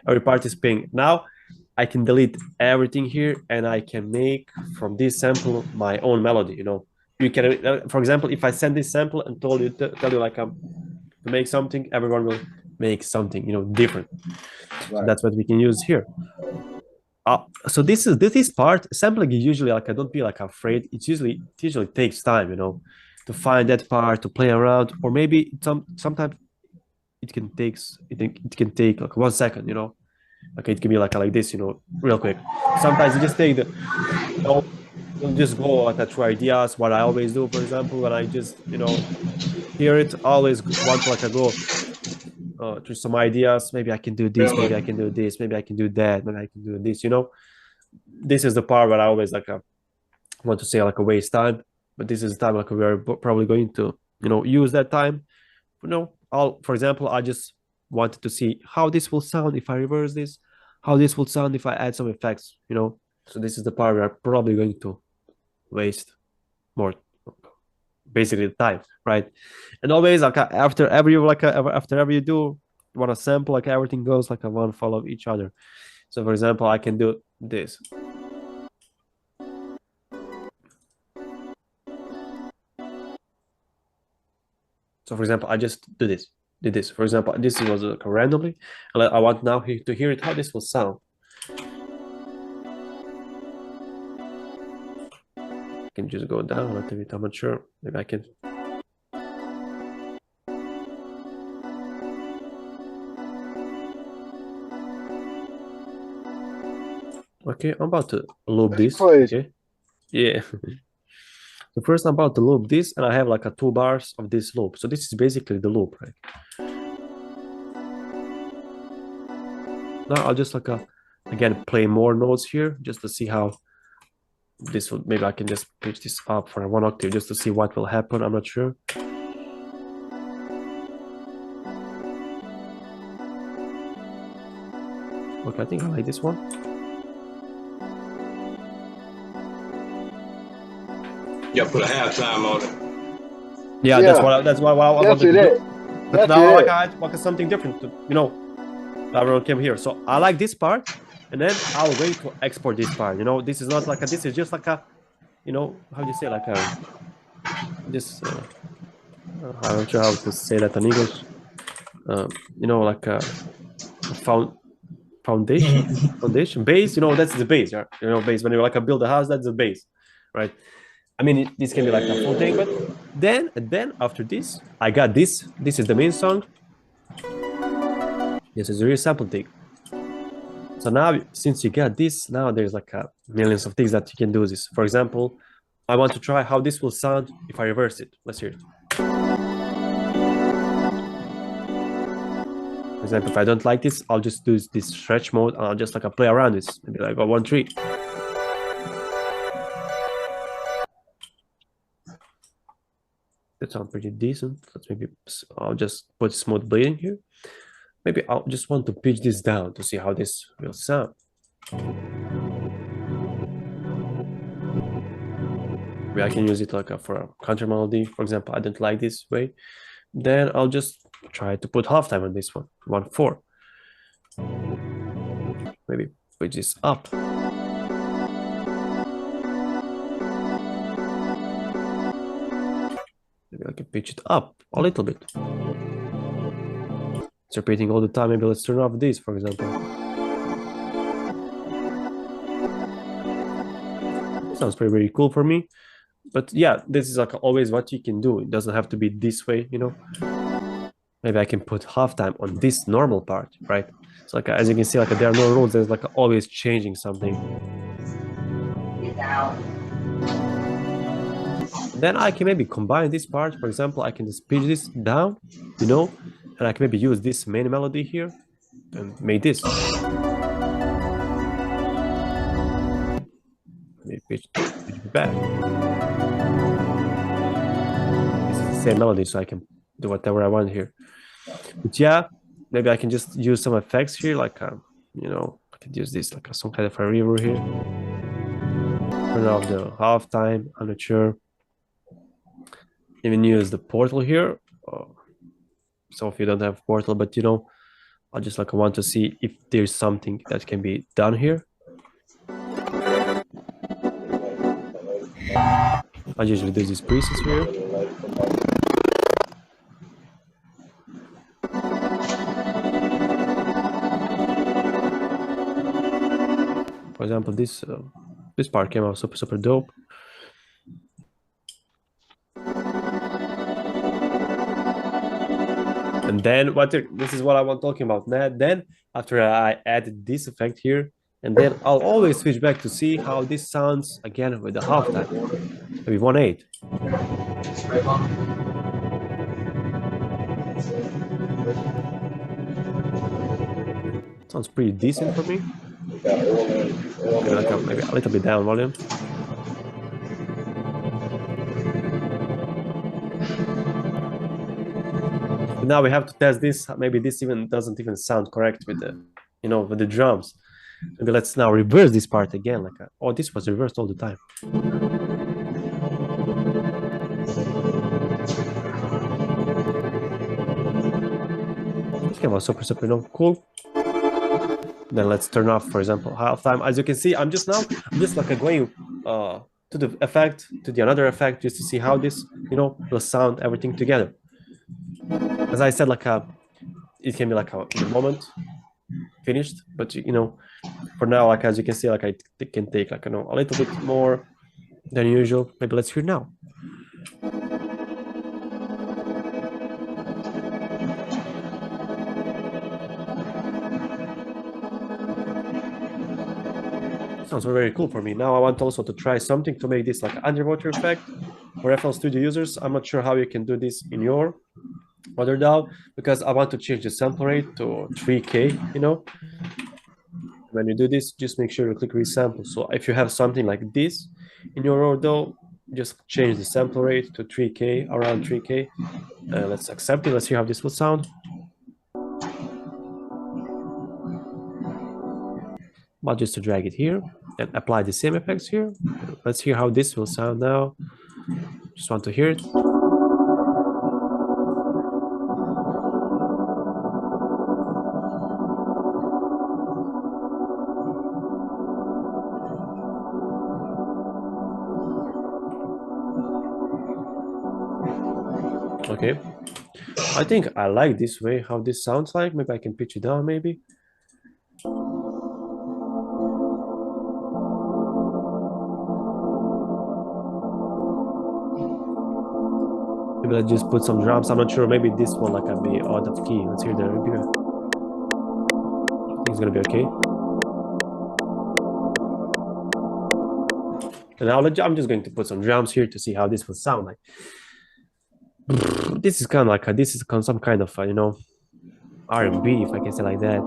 every part is ping. Now I can delete everything here and I can make from this sample my own melody. You know, you can, for example, if I send this sample and tell you like to make something, everyone will make something, you know, different. Right. So that's what we can use here. So this part sampling is usually like, I don't be like afraid. It usually takes time, you know, to find that part, to play around, or maybe sometimes it can take like 1 second, you know. Okay, it can be like this, you know, real quick. Sometimes you just take the, you know, you'll just go like through ideas. What I always do, for example, when I just, you know, hear it, always want to like I go through some ideas. Maybe I can do this, maybe I can do this, maybe I can do that, maybe I can do this, you know. This is the part where I always like want to say like a waste time, but this is the time like we are probably going to, you know, use that time. You know, for example, I just wanted to see how this will sound if I reverse this, how this will sound if I add some effects, you know. So this is the part where I'm probably going to waste more, basically the time, right? And always like after every you do want to sample, like everything goes like a one follow each other. So for example, I can do this. So for example, I just did this. For example, this was randomly, and I want now to hear it how this will sound. I can just go down a little bit. I'm not sure. Maybe I can. Okay, I'm about to loop this. Okay. Yeah. So first I'm about to loop this, and I have like 2 bars of this loop. So this is basically the loop, right? Now I'll just like again play more notes here just to see how this will. Maybe I can just pitch this up for 1 octave just to see what will happen. I'm not sure. Okay, I think I like this one. Yeah, put a halftime on it. Yeah, that's what I wanted to do. But now like I had like something different, you know. Everyone came here, so I like this part, and then I'm going to export this part. You know, this is not like a. This is just like a, you know, how do you say like a. This I'm not sure how to say that in English. You know, like a foundation base. You know, that's the base. Yeah, you know, base. When you like build a house, that's the base, right? I mean, this can be like a full thing, but then after this, I got this. This is the main song. This is a real sample thing. So now, since you got this, now there's like millions of things that you can do this. For example, I want to try how this will sound if I reverse it. Let's hear it. For example, if I don't like this, I'll just do this stretch mode and I'll just like play around this. Maybe like a 1-3. That sounds pretty decent. Let's maybe I'll just put smooth bleeding here. Maybe I'll just want to pitch this down to see how this will sound. Maybe I can use it like for a counter melody. For example, I don't like this way. Then I'll just try to put halftime on this one, 1-4. Maybe pitch this up. Maybe I can pitch it up a little bit. It's repeating all the time. Maybe let's turn off this, for example. Sounds very cool for me. But yeah, this is like always what you can do. It doesn't have to be this way, you know. Maybe I can put halftime on this normal part, right? So like as you can see, like there are no rules. There's like always changing something. Then I can maybe combine this part. For example, I can just pitch this down, you know, and I can maybe use this main melody here and make this. Maybe pitch back. This is the same melody, so I can do whatever I want here. But yeah, maybe I can just use some effects here, like you know, I could use this like some kind of a reverb here. Turn off the halftime. I'm not sure. Even use the portal here. So if you don't have portal, but you know, I just like want to see if there's something that can be done here. I usually do these presets here. For example, this part came out super dope. And then this is what I want talking about. Then after I added this effect here, and then I'll always switch back to see how this sounds again with the halftime, maybe 1/8. Sounds pretty decent for me. Maybe a little bit down volume. But now we have to test this. Maybe this even doesn't even sound correct with the, with the drums. Maybe let's now reverse this part again. Oh, this was reversed all the time. This came out super cool. Then let's turn off, for example, halftime. As you can see, I'm just like going to the effect, to the another effect, just to see how this, will sound everything together. As I said, it can be in a moment finished, but for now, as you can see, it can take a little bit more than usual. Maybe let's hear now. Sounds very cool for me. Now I want also to try something to make this like an underwater effect for FL Studio users. I'm not sure how you can do this in your other DAW, because I want to change the sample rate to 3K, When you do this, just make sure you click resample. So if you have something like this in your DAW, just change the sample rate to 3K, around 3K. Let's accept it. Let's see how this will sound. But just to drag it here and apply the same effects here. Let's hear how this will sound now. Just want to hear it. Okay, I think I like this way, how this sounds like. Maybe I can pitch it down, maybe. Maybe let's just put some drums. I'm not sure. Maybe this one can be out of key. Let's hear the review. I think it's gonna be okay. And now I'm just going to put some drums here to see how this will sound like. This is kind of this is some kind of R&B, if I can say like that.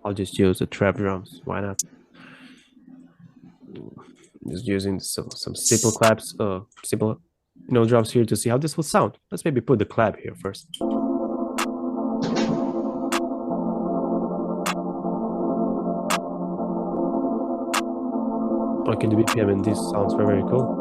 I'll just use the trap drums. Why not? Just using some simple claps, simple drums here to see how this will sound. Let's maybe put the clap here first. Okay, the BPM in this sounds very cool.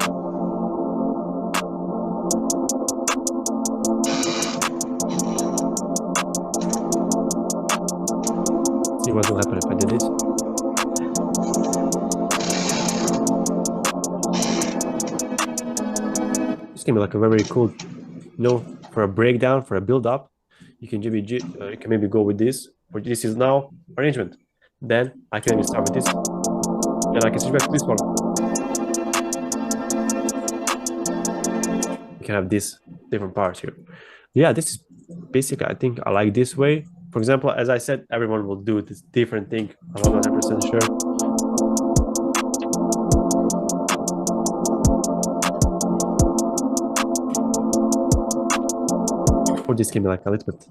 See what will happen if I did this. This can be a very cool, for a breakdown, for a build-up. You can maybe go with this. Or this is now arrangement. Then I can maybe start with this. And I can switch back to this one. You can have this different parts here. Yeah, this is basically, I think I like this way. For example, as I said, everyone will do this different thing. I'm not 100% sure. Or this can be a little bit,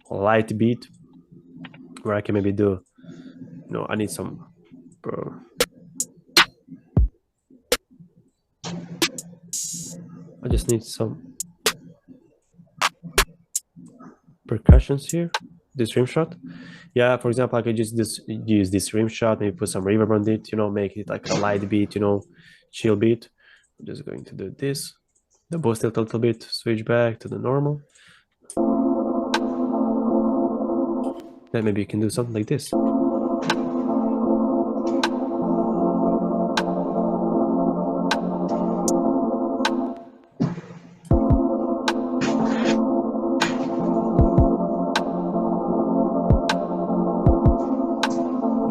light beat, where I can maybe do, I need some. I just need some percussions here. This rim shot. Yeah, for example, I could just use this rim shot, maybe put some reverb on it, make it like a light beat, chill beat. I'm just going to do this. the boost it a little bit, switch back to the normal. Then maybe you can do something like this.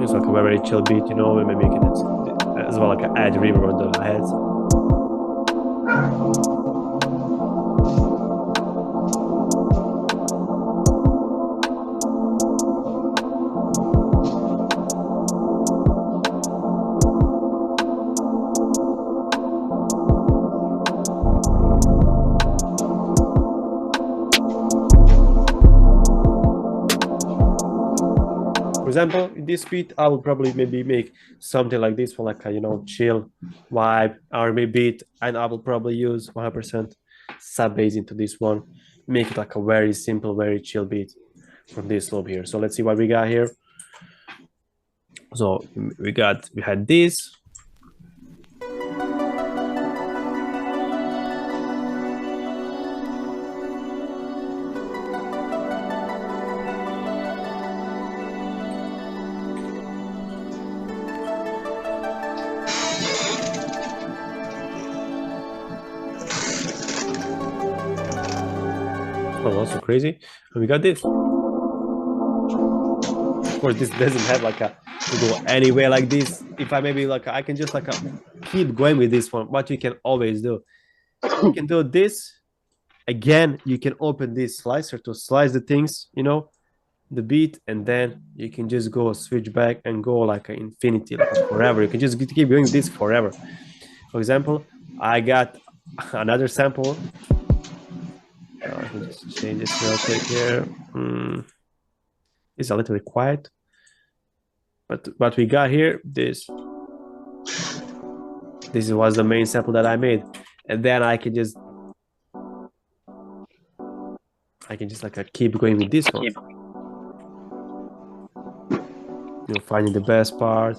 It's like a very chill beat, you know, and maybe you can as well like add reverb on the heads. For example, in this beat, I would probably maybe make something like this for like a, you know, chill vibe R&B beat, and I will probably use 100% sub bass into this one, make it like a very simple, very chill beat from this loop here. So let's see what we got here. So we had this. Oh, also crazy. And we got this. Of course, this doesn't have like a to go anywhere like this. If I maybe like I can just like keep going with this one. What you can always do, you can do this again. You can open this slicer to slice the things, you know, the beat, and then you can just go switch back and go like an infinity, like forever. You can just keep doing this forever. For example, I got another sample. I can just change this real quick here. It's a little bit quiet, but what we got here, this was the main sample that I made, and then I can just like keep going with this one. You know, finding the best part.